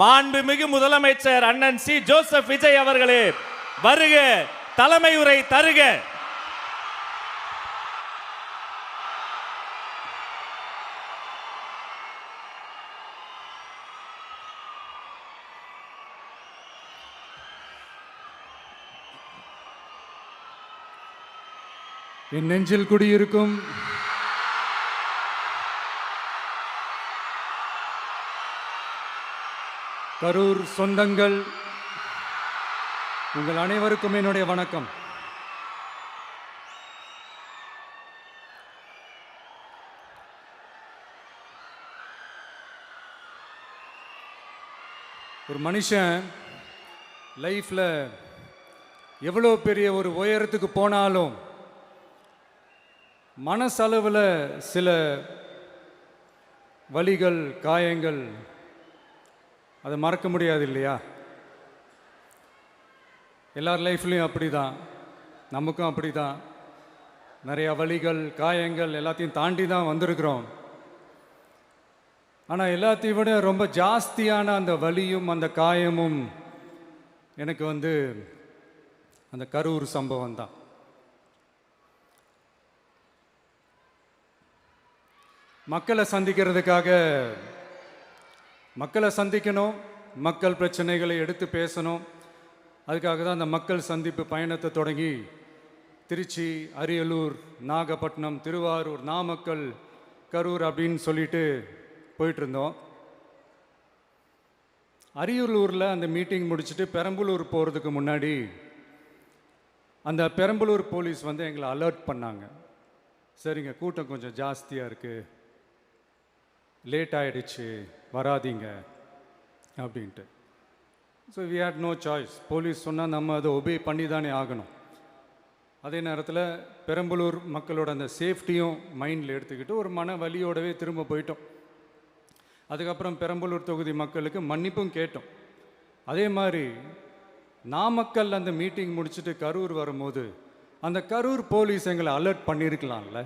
மாண்புமிகு முதலமைச்சர் அண்ணன் சி ஜோசப் விஜய் அவர்களே வருக, தலைமை உரை தருக. என் நெஞ்சில் குடியிருக்கும் கரூர் சொந்தங்கள், உங்கள் அனைவருக்கும் என்னுடைய வணக்கம். ஒரு மனுஷன் லைஃப்ல எவ்வளோ பெரிய ஒரு உயரத்துக்கு போனாலும் மனசளவில் சில வலிகள், காயங்கள், அதை மறக்க முடியாது இல்லையா? எல்லார் லைஃப்லையும் அப்படி தான், நமக்கும் அப்படி தான். நிறையா வலிகள், காயங்கள் எல்லாத்தையும் தாண்டி தான் வந்திருக்கிறோம். ஆனால் எல்லாத்தையும் விட ரொம்ப ஜாஸ்தியான அந்த வலியும் அந்த காயமும் எனக்கு அந்த கரூர் சம்பவம் தான். மக்களை சந்திக்கணும், மக்கள் பிரச்சனைகளை எடுத்து பேசணும். அதுக்காக தான் அந்த மக்கள் சந்திப்பு பயணத்தை தொடங்கி திருச்சி, அரியலூர், நாகப்பட்டினம், திருவாரூர், நாமக்கல், கரூர் அப்படின்னு சொல்லிட்டு போயிட்டுருந்தோம். அரியலூரில் அந்த மீட்டிங் முடிச்சுட்டு பெரம்பலூர் போகிறதுக்கு முன்னாடி அந்த பெரம்பலூர் போலீஸ் எங்களை அலர்ட் பண்ணாங்க. சரிங்க, கூட்டம் கொஞ்சம் ஜாஸ்தியாக இருக்குது, லேட் ஆகிடுச்சு, வராதிங்க அப்படின்ட்டு. So we had no choice. Police சொன்னால் நம்ம அதை ஒபே பண்ணி தானே ஆகணும். அதே நேரத்தில் பெரம்பலூர் மக்களோட அந்த சேஃப்டியும் மைண்டில் எடுத்துக்கிட்டு ஒரு மன வலியோடவே திரும்ப போயிட்டோம். அதுக்கப்புறம் பெரம்பலூர் தொகுதி மக்களுக்கு மன்னிப்பும் கேட்டோம். அதே மாதிரி நாமக்கல் அந்த மீட்டிங் முடிச்சுட்டு கரூர் வரும்போது அந்த கரூர் போலீஸ் எங்களை அலர்ட் பண்ணியிருக்கலாம்ல.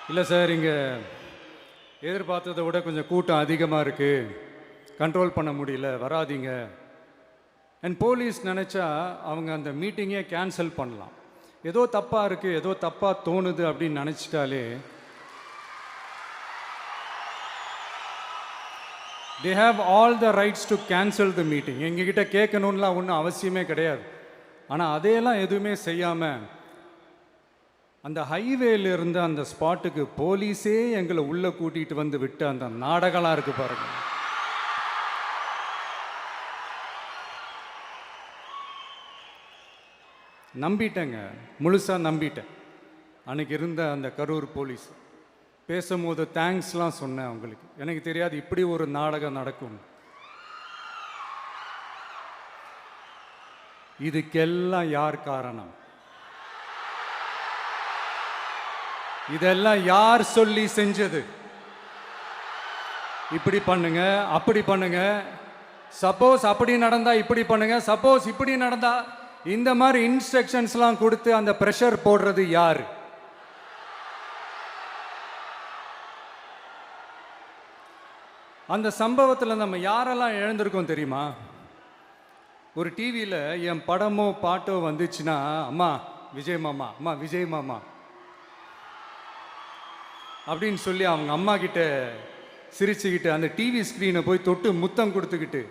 இல்லை சார், இங்கே எதிர்பார்த்ததை விட கொஞ்சம் கூட்டம் அதிகமாக இருக்குது, கண்ட்ரோல் பண்ண முடியல, வராதிங்க. அண்ட் போலீஸ் நினச்சா அவங்க அந்த மீட்டிங்கே கேன்சல் பண்ணலாம். ஏதோ தப்பாக இருக்குது, ஏதோ தப்பாக தோணுது அப்படின்னு நினச்சிட்டாலே they have all the rights to cancel the meeting. எங்ககிட்ட கேட்கணும்லாம் ஒன்றும் அவசியமே கிடையாது. ஆனால் அதையெல்லாம் எதுவுமே செய்யாமல் அந்த ஹைவேல இருந்து அந்த ஸ்பாட்டுக்கு போலீஸே எங்களை உள்ளே கூட்டிகிட்டு வந்து விட்டு அந்த நாடகம்லாம் இருக்கு பாருங்க. நம்பிட்டேங்க, முழுசாக நம்பிட்டேன். அன்னைக்கு இருந்த அந்த கரூர் போலீஸ் பேசும்போது தேங்க்ஸ்லாம் சொன்னேன் அவங்களுக்கு. எனக்கு தெரியாது இப்படி ஒரு நாடகம் நடக்கும். இதுக்கெல்லாம் யார் காரணம்? இதெல்லாம் யார் சொல்லி செஞ்சது? இப்படி பண்ணுங்க, அப்படி பண்ணுங்க, சப்போஸ் அப்படி நடந்தா இப்படி பண்ணுங்க, சப்போஸ் இப்படி நடந்தா இந்த மாதிரி இன்ஸ்ட்ரக்ஷன்ஸ்லாம் கொடுத்து அந்த பிரஷர் போடுறது யார்? அந்த சம்பவத்தில் நம்ம யாரெல்லாம் இழந்திருக்கோம் தெரியுமா? ஒரு டிவியில் என் படமோ பாட்டோ வந்துச்சுன்னா, அம்மா விஜய் மாமா, அம்மா விஜய் மாமா அப்படின்னு சொல்லி அவங்க அம்மா கிட்ட சிரிச்சுக்கிட்டு அந்த டிவி ஸ்க்ரீனை போய் தொட்டு முத்தம் கொடுத்துக்கிட்டு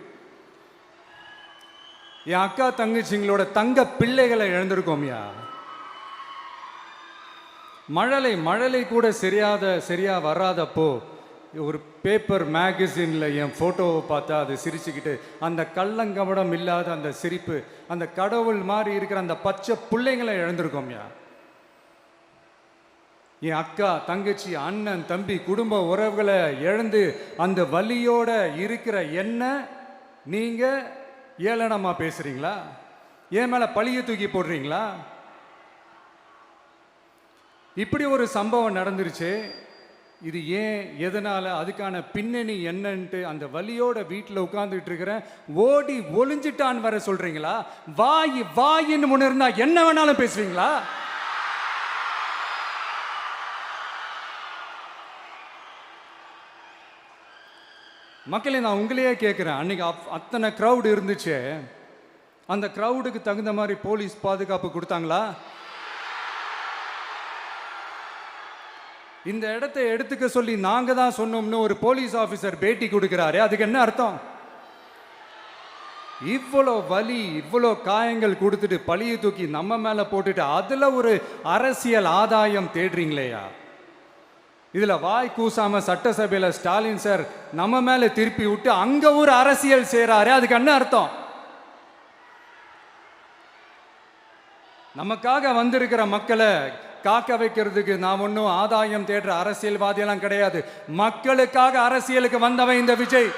என் அக்கா தங்கச்சிங்களோட தங்க பிள்ளைகளை இழந்திருக்கோம்யா. மழலை கூட சரியா வராதப்போ ஒரு பேப்பர் மேகசினில் என் ஃபோட்டோவை பார்த்தா அது சிரிச்சுக்கிட்டு அந்த கள்ளங்கபடம் இல்லாத அந்த சிரிப்பு, அந்த கடவுள் மாதிரி இருக்கிற அந்த பச்சை பிள்ளைங்களை இழந்திருக்கோம்யா. என் அக்கா தங்கச்சி, அண்ணன், தம்பி, குடும்ப உறவுகளை இழந்து அந்த வலியோட இருக்கிற என்ன நீங்க ஏளனமா பேசுறீங்களா? என் மேல பழிய தூக்கி போடுறீங்களா? இப்படி ஒரு சம்பவம் நடந்துருச்சு. இது ஏன், எதனால, அதுக்கான பின்னணி என்னன்ட்டு அந்த வலியோட வீட்டில் உட்கார்ந்துட்டு இருக்கிறேன். ஓடி ஒளிஞ்சிட்டான்னு வர சொல்றீங்களா? வாயின்னு முன்னிருந்தா என்ன வேணாலும் பேசுவீங்களா? மக்களே, நான் உங்களையே கேட்குறேன், அன்னைக்கு அத்தனை க்ரௌடு இருந்துச்சு, அந்த க்ரௌடுக்கு தகுந்த மாதிரி போலீஸ் பாதுகாப்பு கொடுத்தாங்களா? இந்த இடத்தை எடுத்துக்க சொல்லி நாங்க தான் சொன்னோம்னு ஒரு போலீஸ் ஆபீசர் பேட்டி கொடுக்கிறாரு, அதுக்கு என்ன அர்த்தம்? இவ்வளோ வலி, இவ்வளோ காயங்கள் கொடுத்துட்டு பழியை தூக்கி நம்ம மேல போட்டுட்டு அதுல ஒரு அரசியல் ஆதாயம் தேடுறீங்களேயா? இதுல வாய் கூசாம சட்டசபையில ஸ்டாலின் சார் நம்ம மேல திருப்பி விட்டு அங்க ஒரு அரசியல் செய்றாரு, அதுக்கு என்ன அர்த்தம்? நமக்காக வந்திருக்கிற மக்களை காக்க வைக்கிறதுக்கு நான் ஒன்றும் ஆதாயம் தேடுற அரசியல்வாதியெல்லாம் கிடையாது. மக்களுக்காக அரசியலுக்கு வந்தவன் இந்த விஜய்.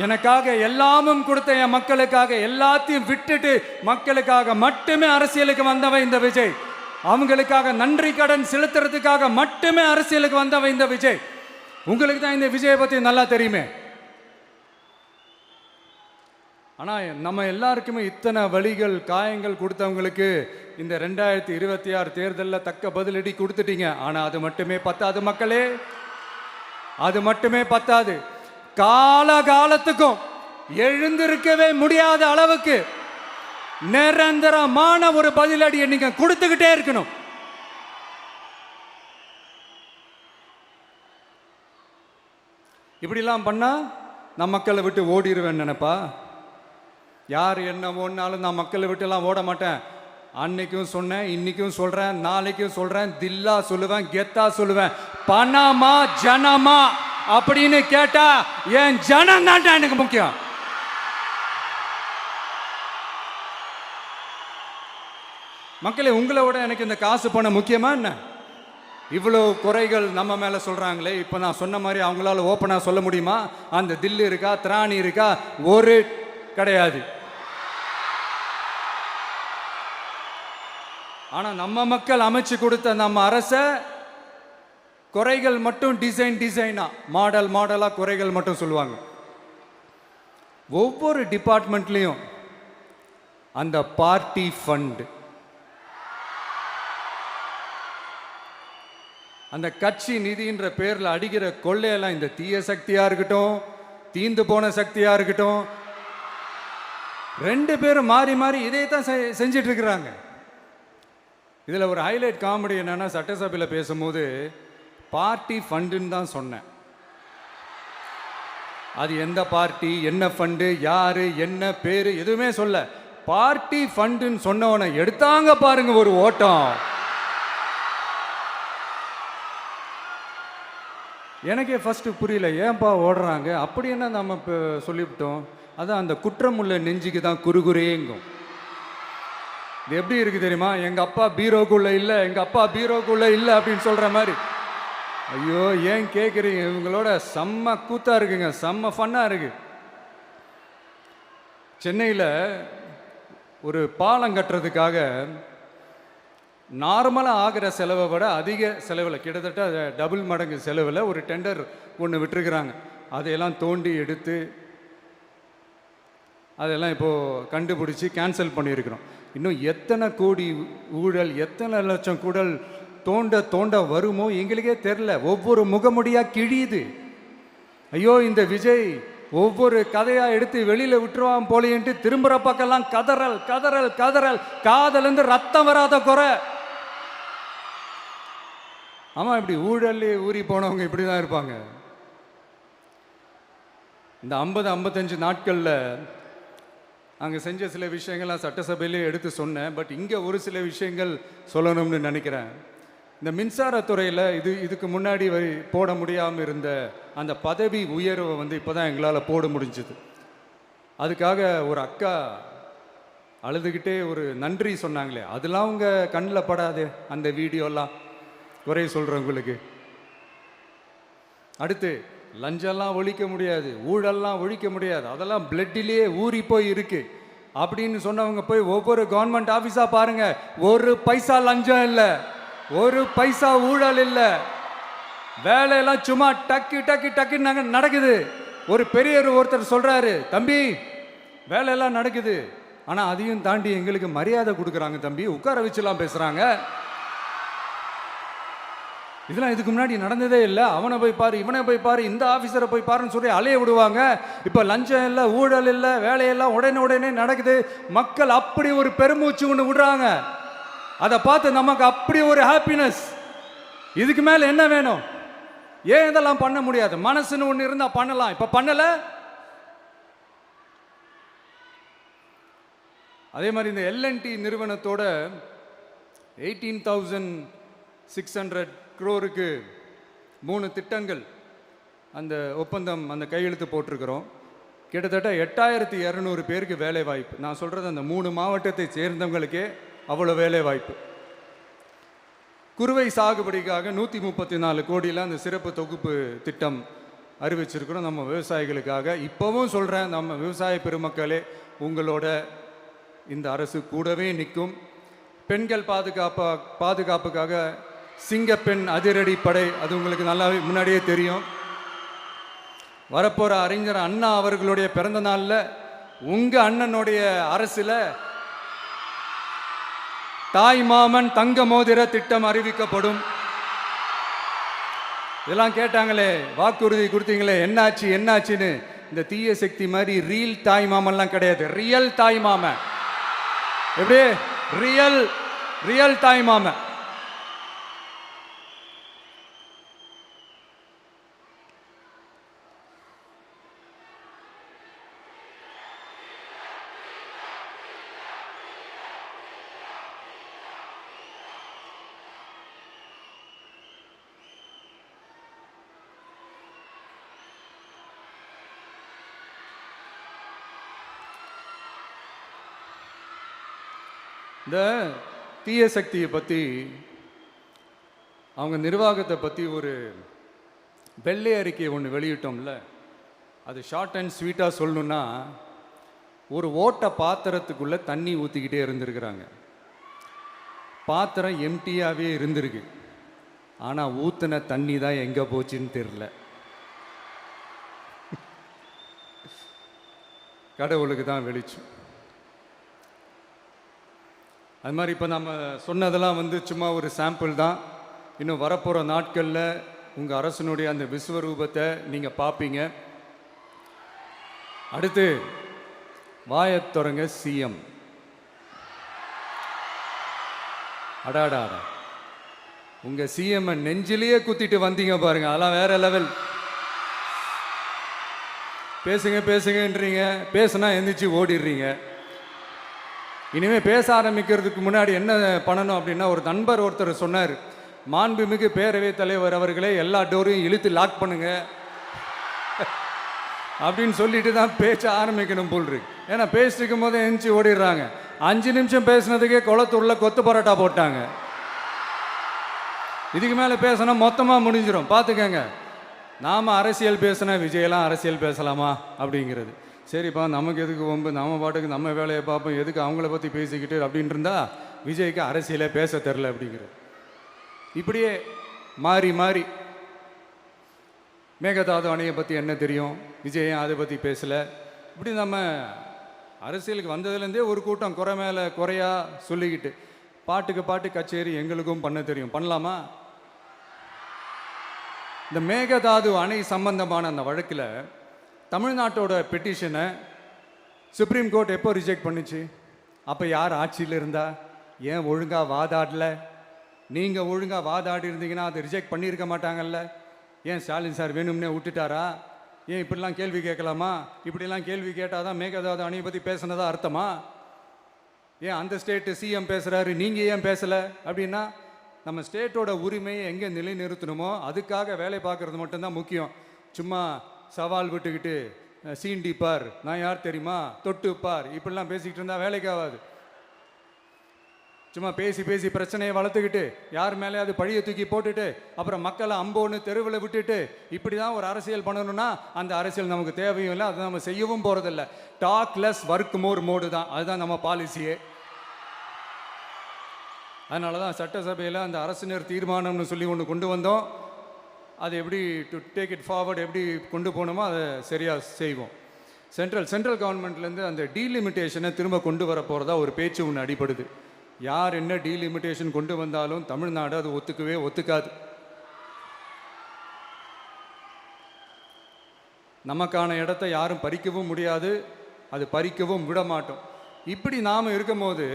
எனக்காக எல்லாமும் கொடுத்த என் மக்களுக்காக எல்லாத்தையும் விட்டுட்டு மக்களுக்காக மட்டுமே அரசியலுக்கு வந்தவன் இந்த விஜய். அவங்களுக்காக நன்றி கடன் செலுத்துறதுக்காக மட்டுமே அரசியலுக்கு வந்தவன் இந்த விஜய். உங்களுக்கு தான் இந்த விஜயை பத்தி நல்லா தெரியுமே. ஆனா நம்ம எல்லாருக்குமே இத்தனை வலிகள் காயங்கள் கொடுத்தவங்களுக்கு இந்த 2026 தேர்தலில் தக்க பதிலடி கொடுத்துட்டீங்க. ஆனா அது மட்டுமே பத்தாது மக்களே, அது மட்டுமே பத்தாது. காலகாலத்துக்கும் எழுந்திருக்கவே முடியாத அளவுக்கு நிரந்தரமான ஒரு பதிலடியை நீங்க கொடுத்துக்கிட்டே இருக்கணும். இப்படிலாம் பண்ணா நான் மக்களை விட்டு ஓடிடுவேன் நினைப்பா? யார் என்ன ஓடினாலும் நான் மக்களை விட்டுலாம் ஓட மாட்டேன். அன்னைக்கும் சொன்னேன், இன்னைக்கும் சொல்றேன், நாளைக்கும் சொல்றேன், தில்லா சொல்லுவேன், கெத்தா சொல்லுவேன். பணமா ஜனமா அப்படின்னு கேட்டா என் ஜனம் தான்டா எனக்கு முக்கியம். மக்களே, உங்களை விட எனக்கு இந்த காசு பணம் முக்கியமா என்ன? இவ்வளோ குறைகள் நம்ம மேல சொல்றாங்களே, இப்போ நான் சொன்ன மாதிரி அவங்களால ஓப்பனா சொல்ல முடியுமா? அந்த தில்லு இருக்கா, திராணி இருக்கா? ஒரு கிடையாது. ஆனா நம்ம மக்கள் அமைச்சு கொடுத்த நம்ம அரச குறைகள் மட்டும் டிசைனா மாடல் மாடலா குறைகள் மட்டும் சொல்லுவாங்க. ஒவ்வொரு டிபார்ட்மெண்ட்லயும் அந்த பார்ட்டி ஃபண்ட், அந்த கட்சி நிதின்ற பேர்ல அடிக்கிற கொள்ளையெல்லாம் இந்த தீய சக்தியா இருக்கட்டும், தீந்து போன சக்தியா இருக்கட்டும், ரெண்டு பேரும் மாறி மாறி இதே தான் செஞ்சிட்டு இருக்கிறாங்க. இதுல ஒரு ஹைலைட் காமெடி என்னன்னா, சட்டசபையில் பேசும்போது பார்ட்டி ஃபண்டுன்னு தான் சொன்னேன். அது எந்த பார்ட்டி, என்ன ஃபண்டு, யாரு, என்ன பேரு எதுவுமே சொல்ல. பார்ட்டி ஃபண்டுன்னு சொன்னவனை எடுத்தாங்க பாருங்க ஒரு ஓட்டம். எனக்கே ஃபர்ஸ்ட் புரியல, ஏன்பா ஓடுறாங்க? அப்படி என்ன நம்ம இப்போ சொல்லிவிட்டோம்? அதான் அந்த குற்றம் உள்ள நெஞ்சுக்கு தான் குறுகுறேங்கும். இது எப்படி இருக்கு தெரியுமா? எங்க அப்பா பீரோக்குள்ள இல்லை, எங்க அப்பா பீரோக்குள்ள இல்லை அப்படின்னு சொல்ற மாதிரி. ஐயோ, ஏன் கேட்குறீங்க? இவங்களோட செம்ம கூத்தா இருக்குங்க, செம்ம ஃபன்னா இருக்கு. சென்னையில் ஒரு பாலம் கட்டுறதுக்காக நார்மலாக ஆகிற செலவை விட அதிக செலவில், கிட்டத்தட்ட டபுள் மடங்கு செலவில் ஒரு டெண்டர் ஒன்று விட்டுருக்குறாங்க. அதையெல்லாம் தோண்டி எடுத்து அதெல்லாம் இப்போது கண்டுபிடிச்சி கேன்சல் பண்ணியிருக்கிறோம். இன்னும் எத்தனை கோடி ஊழல், எத்தனை லட்சம் கூடல் தோண்ட தோண்ட வருமோ எங்களுக்கே தெரில. ஒவ்வொரு முகமுடியாக கிழியுது. ஐயோ, இந்த விஜய் ஒவ்வொரு கதையாக எடுத்து வெளியில் விட்டுருவான் போலேன்ட்டு திரும்புகிற பக்கம்லாம் கதறல் கதறல் கதறல், காதலேருந்து ரத்தம் வராத குறை. ஆமாம், இப்படி ஊழல்லே ஊறி போனவங்க இப்படி தான் இருப்பாங்க. இந்த 50-55 நாட்களில் அங்கே செஞ்ச சில விஷயங்கள்லாம் சட்டசபையிலே எடுத்து சொன்னேன். பட் இங்கே ஒரு சில விஷயங்கள் சொல்லணும்னு நினைக்கிறேன். இந்த மின்சாரத்துறையில் இதுக்கு முன்னாடி போட முடியாமல் இருந்த அந்த பதவி உயர்வை வந்து இப்போ தான் எங்களால் போட முடிஞ்சுது. அதுக்காக ஒரு அக்கா அழுதுகிட்டே ஒரு நன்றி சொன்னாங்களே, அதெல்லாம் உங்கள் கண்ணில் படாது அந்த வீடியோலாம், குறை சொல்கிறவங்களுக்கு. அடுத்து லஞ்சம்லாம் ஒழிக்க முடியாது, ஊழல்லாம் ஒழிக்க முடியாது, அதெல்லாம் பிளட்டிலேயே ஊறி போய் இருக்கு அப்படின்னு சொன்னவங்க போய் ஒவ்வொரு கவர்மெண்ட் ஆஃபீஸாக பாருங்க. ஒரு பைசா லஞ்சம் இல்லை, ஒரு பைசா ஊழல் இல்லை. வேலையெல்லாம் சும்மா டக்கு டக்கு டக்குன்னு நடக்குது. ஒரு பெரியவர் ஒருத்தர் சொல்றாரு, தம்பி வேலையெல்லாம் நடக்குது, ஆனால் அதையும் தாண்டி எங்களுக்கு மரியாதை கொடுக்குறாங்க தம்பி, உட்கார வச்சுலாம் பேசுகிறாங்க. இதெல்லாம் இதுக்கு முன்னாடி நடந்ததே இல்லை. அவனை போய் பாரு, இவனை போய் பாரு, இந்த ஆஃபீஸரை போய் பாருன்னு சொல்லி அலைய விடுவாங்க. இப்போ லஞ்சம் இல்லை, ஊழல் இல்லை, வேலையெல்லாம் உடனே நடக்குது. மக்கள் அப்படி ஒரு பெருமூச்சு ஒன்று விடுறாங்க. அதை பார்த்து நமக்கு அப்படி ஒரு ஹாப்பினஸ். இதுக்கு மேலே என்ன வேணும்? ஏன் இதெல்லாம் பண்ண முடியாது? மனசுன்னு ஒன்று இருந்தால் பண்ணலாம். இப்போ பண்ணலை. அதே மாதிரி இந்த எல்என்டி நிறுவனத்தோட 18,600 crore 3 திட்டங்கள் அந்த ஒப்பந்தம், அந்த கையெழுத்து போட்டிருக்கிறோம். கிட்டத்தட்ட 8,200 பேருக்கு வேலை வாய்ப்பு. நான் சொல்கிறது அந்த 3 மாவட்டத்தை சேர்ந்தவங்களுக்கே அவ்வளோ வேலை வாய்ப்பு. குறுவை சாகுபடிக்காக 134 கோடியில் அந்த சிறப்பு தொகுப்பு திட்டம் அறிவிச்சிருக்கிறோம் நம்ம விவசாயிகளுக்காக. இப்போவும் சொல்கிறேன், நம்ம விவசாய பெருமக்களே, உங்களோட இந்த அரசு கூடவே நிற்கும். பெண்கள் பாதுகாப்புக்காக சிங்கப்பெண் அதிரடி படை, அது உங்களுக்கு நல்லாவே முன்னாடியே தெரியும். வரப்போகிற அறிஞர் அண்ணா அவர்களுடைய பிறந்த நாளில் உங்கள் அண்ணனுடைய அரசில் தாய் மாமன் தங்க மோதிர திட்டம் அறிவிக்கப்படும். இதெல்லாம் கேட்டாங்களே, வாக்குறுதி கொடுத்தீங்களே, என்னாச்சுன்னு. இந்த தீய சக்தி மாதிரி ரியல் தாய் மாமன்லாம் கிடையாது. ரியல் தாய் மாமன். எப்படி? ரியல் தாய் மாமன். இந்த தீய சக்தியை பற்றி, அவங்க நிர்வாகத்தை பற்றி ஒரு வெள்ளை அறிக்கை ஒன்று வெளியிட்டோம்ல, அது ஷார்ட் அண்ட் ஸ்வீட்டாக சொல்லணுன்னா, ஒரு ஓட்ட பாத்திரத்துக்குள்ளே தண்ணி ஊற்றிக்கிட்டே இருந்திருக்கிறாங்க. பாத்திரம் எம்டியாகவே இருந்திருக்கு. ஆனால் ஊற்றின தண்ணி தான் எங்கே போச்சுன்னு தெரில. கடவுளுக்கு தான் வெளிச்சம். அது மாதிரி இப்போ நம்ம சொன்னதெல்லாம் சும்மா ஒரு சாம்பிள் தான். இன்னும் வரப்போகிற நாட்களில் உங்கள் அரசனுடைய அந்த விஸ்வரூபத்தை நீங்கள் பார்ப்பீங்க. அடுத்து வாயத்தொடங்க சிஎம். அடாடா, உங்கள் சிஎம் நெஞ்சிலேயே குத்திட்டு வந்தீங்க பாருங்க, அதெல்லாம் வேற லெவல். பேசுங்கன்றீங்க, பேசுனா எந்திரிச்சு ஓடிடுறீங்க. இனிமேல் பேச ஆரம்பிக்கிறதுக்கு முன்னாடி என்ன பண்ணணும் அப்படின்னா, ஒரு நண்பர் ஒருத்தர் சொன்னார், மாண்புமிகு பேரவைத் தலைவர் அவர்களே, எல்லா டோரையும் இழுத்து லாக் பண்ணுங்க அப்படின்னு சொல்லிட்டு தான் பேச்ச ஆரம்பிக்கணும் போல் இருக்கு. ஏன்னா பேசிட்டு இருக்கும் போதே எந்திரிச்சு ஓடிடுறாங்க. 5 நிமிஷம் பேசினதுக்கே குளத்தூரில் கொத்து பரோட்டா போட்டாங்க. இதுக்கு மேலே பேசினா மொத்தமாக முடிஞ்சிடும். பார்த்துக்கங்க. நாம் அரசியல் பேசினா விஜயெல்லாம் அரசியல் பேசலாமா அப்படிங்கிறது. சரிப்பா, நமக்கு எதுக்கு வம்பு, நம்ம பாட்டுக்கு நம்ம வேலையை பார்ப்போம், எதுக்கு அவங்கள பற்றி பேசிக்கிட்டு அப்படின்னு இருந்தால் விஜய்க்கு அரசியலே பேச தெரில அப்படிங்கிறது. இப்படியே மாறி மேகதாது அணையை பற்றி என்ன தெரியும், விஜய் அதை பற்றி பேசலை. இப்படி நம்ம அரசியலுக்கு வந்ததுலேருந்தே ஒரு கூட்டம் குறை மேலே குறையா சொல்லிக்கிட்டு, பாட்டு கச்சேரி எங்களுக்கும் பண்ண தெரியும், பண்ணலாமா? இந்த மேகதாது அணை சம்பந்தமான அந்த வழக்கில் தமிழ்நாட்டோட பெட்டிஷனை சுப்ரீம் கோர்ட் எப்போ ரிஜெக்ட் பண்ணுச்சு? அப்போ யார் ஆட்சியில் இருந்தா? ஏன் ஒழுங்காக வாதாடல? நீங்கள் ஒழுங்காக வாதாடி இருந்தீங்கன்னா அதை ரிஜெக்ட் பண்ணியிருக்க மாட்டாங்கல்ல. ஏன் ஸ்டாலின் சார் வேணும்னே விட்டுட்டாரா? ஏன் இப்படிலாம் கேள்வி கேட்கலாமா? இப்படிலாம் கேள்வி கேட்டால் தான் மேகதாது அணையை பற்றி பேசுனதா அர்த்தமா? ஏன் அந்த ஸ்டேட்டு சிஎம் பேசுகிறாரு, நீங்கள் ஏன் பேசலை அப்படின்னா, நம்ம ஸ்டேட்டோட உரிமையை எங்கே நிலைநிறுத்தணுமோ அதுக்காக வேலை பார்க்குறது மட்டும்தான் முக்கியம். சும்மா சவால் விட்டுக்கிட்டு சீண்டி பார், நான் யார் தெரியுமா, தொட்டு பார், இப்படிலாம் பேசிக்கிட்டு இருந்தால் வேலைக்கு ஆகாது. சும்மா பேசி பிரச்சனையை வளர்த்துக்கிட்டு யார் மேலே அது பழியை தூக்கி போட்டுட்டு அப்புறம் மக்களை அம்போன்னு தெருவில் விட்டுட்டு இப்படி தான் ஒரு அரசியல் பண்ணணும்னா அந்த அரசியல் நமக்கு தேவையும் இல்லை, அதை நம்ம செய்யவும் போகிறதில்ல. Talk less work more mode தான், அதுதான் நம்ம பாலிசியே. அதனால தான் சட்டசபையில் அந்த அரசினர் தீர்மானம்னு சொல்லி ஒன்று கொண்டு வந்தோம். அது எப்படி டு டேக் இட் ஃபார்வர்ட், எப்படி கொண்டு போகணுமோ அதை சரியாக செய்வோம். சென்ட்ரல் கவர்மெண்ட்லேருந்து அந்த டீலிமிட்டேஷனை திரும்ப கொண்டு வர போகிறதா ஒரு பேச்சு ஒன்று அடிபடுது. யார் என்ன டீலிமிட்டேஷன் கொண்டு வந்தாலும் தமிழ்நாடு அது ஒத்துக்காது. நமக்கான இடத்த யாரும் பறிக்கவும் முடியாது, அது பறிக்கவும் விட மாட்டோம். இப்படி நாம் இருக்கும்போது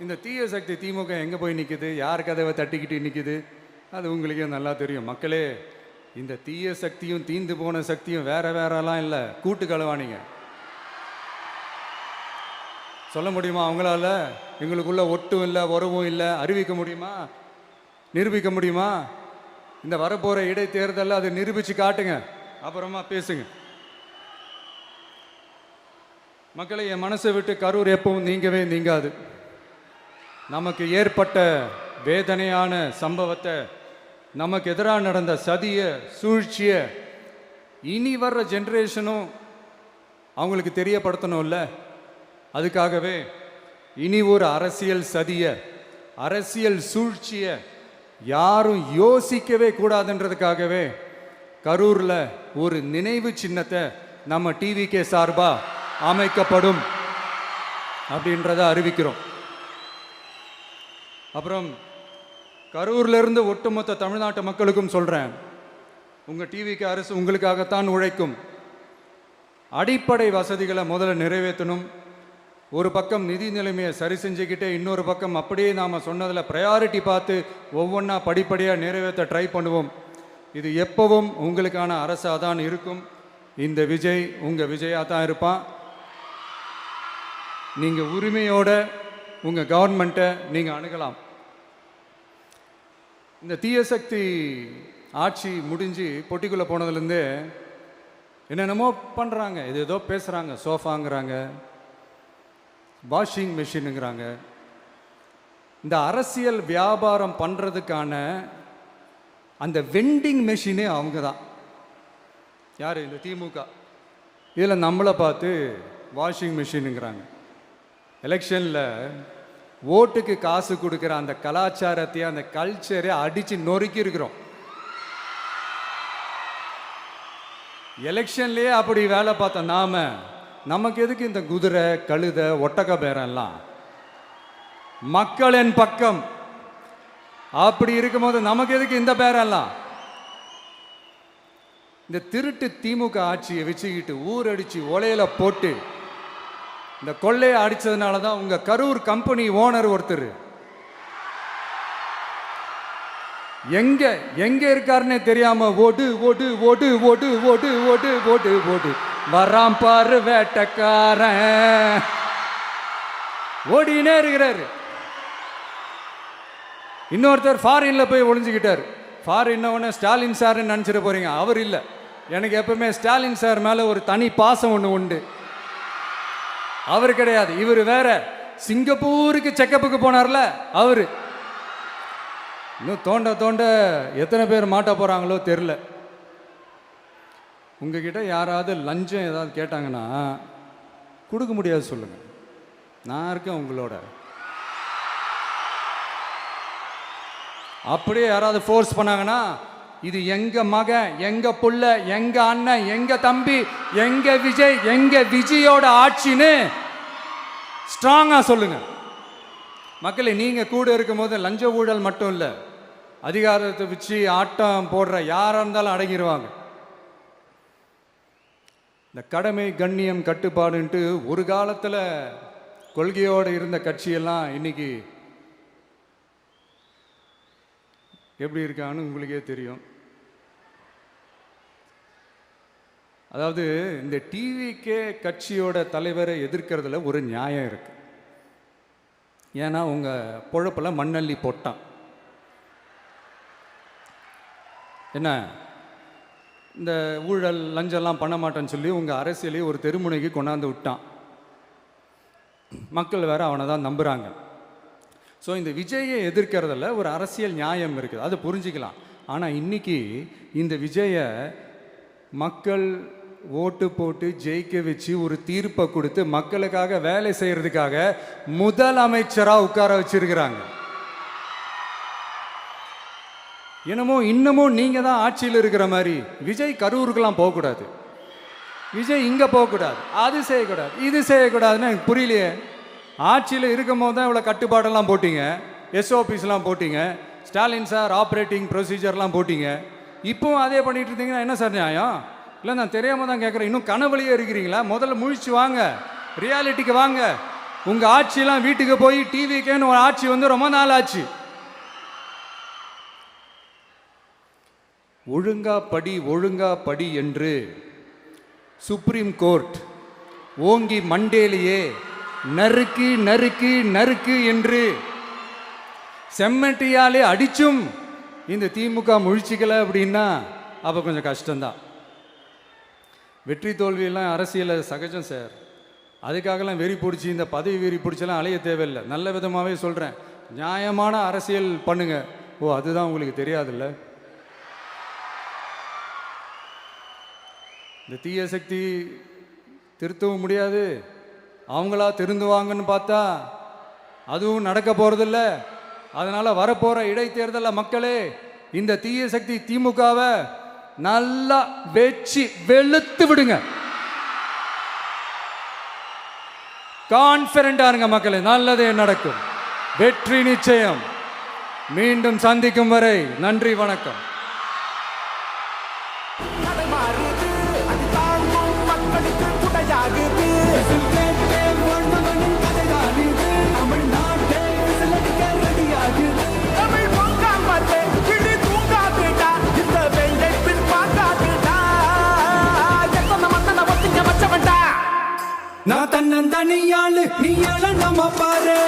இந்த தீய சக்தி திமுக எங்கே போய் நிற்குது, யார் கதவை தட்டிக்கிட்டு நிற்குது, அது உங்களுக்கே நல்லா தெரியும். மக்களே, இந்த தீய சக்தியும் தீந்து போன சக்தியும் வேற வேறலாம் இல்லை, கூட்டு களவாணிங்க. சொல்ல முடியுமா அவங்களால? எங்களுக்குள்ள ஒட்டும் இல்லை, உறவும் இல்லை, அறிவிக்க முடியுமா, நிரூபிக்க முடியுமா? இந்த வரப்போகிற இடைத்தேர்தலில் அதை நிரூபித்து காட்டுங்க, அப்புறமா பேசுங்க. மக்களை, என் மனசை விட்டு கரூர் எப்பவும் நீங்கவே நீங்காது. நமக்கு ஏற்பட்ட வேதனையான சம்பவத்தை, நமக்கு எதிராக நடந்த சதிய சூழ்ச்சியை இனி வர்ற ஜென்ரேஷனும் அவங்களுக்கு தெரியப்படுத்தணும்ல. அதுக்காகவே இனி ஒரு அரசியல் சதிய, அரசியல் சூழ்ச்சியை யாரும் யோசிக்கவே கூடாதுன்றதுக்காகவே கரூரில் ஒரு நினைவு சின்னத்தை நம்ம டிவிகே சார்பாக அமைக்கப்படும் அப்படின்றத அறிவிக்கிறோம். அப்புறம் கரூர்லேருந்து ஒட்டுமொத்த தமிழ்நாட்டு மக்களுக்கும் சொல்கிறேன், உங்கள் டிவிகே அரசு உங்களுக்காகத்தான் உழைக்கும். அடிப்படை வசதிகளை முதல்ல நிறைவேற்றணும். ஒரு பக்கம் நிதி நிலைமையை சரி செஞ்சுக்கிட்டே, இன்னொரு பக்கம் அப்படியே நாம் சொன்னதில் ப்ரையாரிட்டி பார்த்து ஒவ்வொன்றா படிப்படியாக நிறைவேற்ற ட்ரை பண்ணுவோம். இது எப்பவும் உங்களுக்கான அரசாக தான் இருக்கும். இந்த விஜய் உங்கள் விஜயாக தான் இருப்பான். நீங்கள் உரிமையோட உங்கள் கவர்மெண்ட்டை நீங்கள் அணுகலாம். இந்த தீயசக்தி ஆட்சி முடிஞ்சு பொட்டிக்குள்ளே போனதுலேருந்தே என்னென்னமோ பண்ணுறாங்க, இது ஏதோ பேசுகிறாங்க, சோஃபாங்கிறாங்க, வாஷிங் மிஷினுங்கிறாங்க. இந்த அரசியல் வியாபாரம் பண்ணுறதுக்கான அந்த வெண்டிங் மெஷினே அவங்க தான். யார்? இந்த திமுக. இதில் நம்மளை பார்த்து வாஷிங் மிஷினுங்கிறாங்க. எலெக்ஷனில் ஓட்டுக்கு காசு கொடுக்குற அந்த கலாச்சாரத்தையே, அந்த கல்ச்சரை அடித்து நொறுக்கி இருக்கிறோம். எலெக்ஷன்லேயே அப்படி வேலை பார்த்தோம் நாம. நமக்கு எதுக்கு இந்த குதிரை, கழுதை, ஒட்டக பேரெல்லாம்? மக்களின் பக்கம். அப்படி இருக்கும்போது நமக்கு எதுக்கு இந்த பேரெல்லாம்? இந்த திருட்டு திமுக ஆட்சியை வச்சுக்கிட்டு ஊரடிச்சு ஒலையில போட்டு இந்த கொள்ளையை அடிச்சதுனால தான் உங்க கரூர் கம்பெனி ஓனர் ஒருத்தர் எங்க எங்க இருக்காருன்னே தெரியாம ஓடு ஓடு ஓடு ஓடு ஓடு ஓடு ஓடு ஓடு வராம் பாரு வேட்டக்காரன் ஓடினே இருக்கிறாரு. இன்னொருத்தர் ஃபாரின்ல போய் ஒளிஞ்சுக்கிட்டார். ஃபாரின் ஸ்டாலின் சார்ன்னு நினச்சிட்டு போறீங்க, அவர் இல்லை. எனக்கு எப்பவுமே ஸ்டாலின் சார் மேலே ஒரு தனி பாசம் ஒன்று உண்டு. அவர் கிடையாது, இவர் வேற. சிங்கப்பூருக்கு செக்கப்புக்கு போனார்ல அவர். இன்னும் தோண்ட தோண்ட எத்தனை பேர் மாட்ட போகிறாங்களோ தெரில. உங்ககிட்ட யாராவது லஞ்சம் ஏதாவது கேட்டாங்கன்னா கொடுக்க முடியாது சொல்லுங்கள், நான் இருக்கேன் உங்களோட. அப்படியே யாராவது ஃபோர்ஸ் பண்ணாங்கன்னா இது எங்க மகன், எங்க புள்ள, எங்க அண்ணன், எங்க தம்பி, எங்க விஜய், எங்க விஜயோட ஆட்சின்னு ஸ்ட்ராங்கா சொல்லுங்க. மக்களை, நீங்க கூட இருக்கும் போது லஞ்ச ஊழல் மட்டும் இல்லை, அதிகாரத்தை வச்சு ஆட்டம் போடுற யாரா இருந்தாலும் அடங்கிடுவாங்க. இந்த கடமை, கண்ணியம், கட்டுப்பாடுன்ட்டு ஒரு காலத்தில் கொள்கையோடு இருந்த கட்சியெல்லாம் இன்னைக்கு எப்படி இருக்கான்னு உங்களுக்கே தெரியும். அதாவது இந்த டிவிகே கட்சியோட தலைவரை எதிர்க்கிறதுல ஒரு நியாயம் இருக்கு. ஏன்னா உங்க பொழப்பில் மண்ணள்ளி போட்டான். என்ன, இந்த ஊழல் லஞ்சம்லாம் பண்ண மாட்டேன்னு சொல்லி உங்க அரசியலையும் ஒரு தெருமுனைக்கு கொண்டாந்து விட்டான். மக்கள் வேற அவனை தான் நம்புறாங்க. ஸோ இந்த விஜயை எதிர்க்கிறதுல ஒரு அரசியல் நியாயம் இருக்குது, அதை புரிஞ்சுக்கலாம். ஆனால் இன்னைக்கு இந்த விஜயை மக்கள் ஓட்டு போட்டு ஜெயிக்க வச்சு ஒரு தீர்ப்பை கொடுத்து மக்களுக்காக வேலை செய்யறதுக்காக முதலமைச்சராக உட்கார வச்சிருக்கிறாங்க. என்னமோ இன்னமும் நீங்கள் தான் ஆட்சியில் இருக்கிற மாதிரி. விஜய் கரூருக்கெல்லாம் போகக்கூடாது, விஜய் இங்கே போகக்கூடாது, அது செய்யக்கூடாது, இது செய்யக்கூடாதுன்னு எனக்கு புரியலையே. ஆட்சியில் இருக்கும் போது தான் இவ்வளோ கட்டுப்பாடெல்லாம் போட்டிங்க, எஸ்ஓபிஸ்லாம் போட்டிங்க, ஸ்டாலின் சார் ஆப்ரேட்டிங் ப்ரொசீஜர்லாம் போட்டிங்க. இப்போவும் அதே பண்ணிட்டு இருந்தீங்கன்னா என்ன சார் நியாயம்? இல்லை நான் தெரியாம தான் கேட்குறேன். இன்னும் கனவுலையே இருக்கிறீங்களா? முதல்ல முழிச்சு வாங்க, ரியாலிட்டிக்கு வாங்க. உங்க ஆட்சியெல்லாம் வீட்டுக்கு போய் டிவிக்கேன்னு ஒரு ஆட்சி வந்து ரொம்ப நாள் ஆச்சு. ஒழுங்கா படி என்று சுப்ரீம் கோர்ட் ஓங்கி மண்டேலியே நறுக்கு நறுக்கு நறுக்கு என்று செம்மட்டியாலே அடிச்சும் இந்த திமுக முழிச்சிக்கல அப்படின்னா அப்போ கொஞ்சம் கஷ்டம்தான். வெற்றி தோல்வியெல்லாம் அரசியலில் சகஜம் சார். அதுக்காகலாம் வெறி பிடிச்சி இந்த பதவி வெறி பிடிச்செல்லாம் அலைய தேவையில்லை. நல்ல விதமாகவே சொல்கிறேன், நியாயமான அரசியல் பண்ணுங்க. ஓ, அதுதான் உங்களுக்கு தெரியாதுல்ல? இந்த தீய சக்தி திருத்தவும் முடியாது, அவங்களா திருந்துவாங்கன்னு பார்த்தா அதுவும் நடக்க போகிறதில்ல. அதனால் வரப்போகிற இடைத்தேர்தலில் மக்களே இந்த தீய சக்தி திமுகவை நல்லா வெச்சு வெளுத்து விடுங்க. கான்ஃபிடண்டா இருங்க மக்களே, நல்லதே நடக்கும், வெற்றி நிச்சயம். மீண்டும் சந்திக்கும் வரை நன்றி, வணக்கம். நான் தன்னந்தனியாளு, நீ நம்ம பாரு.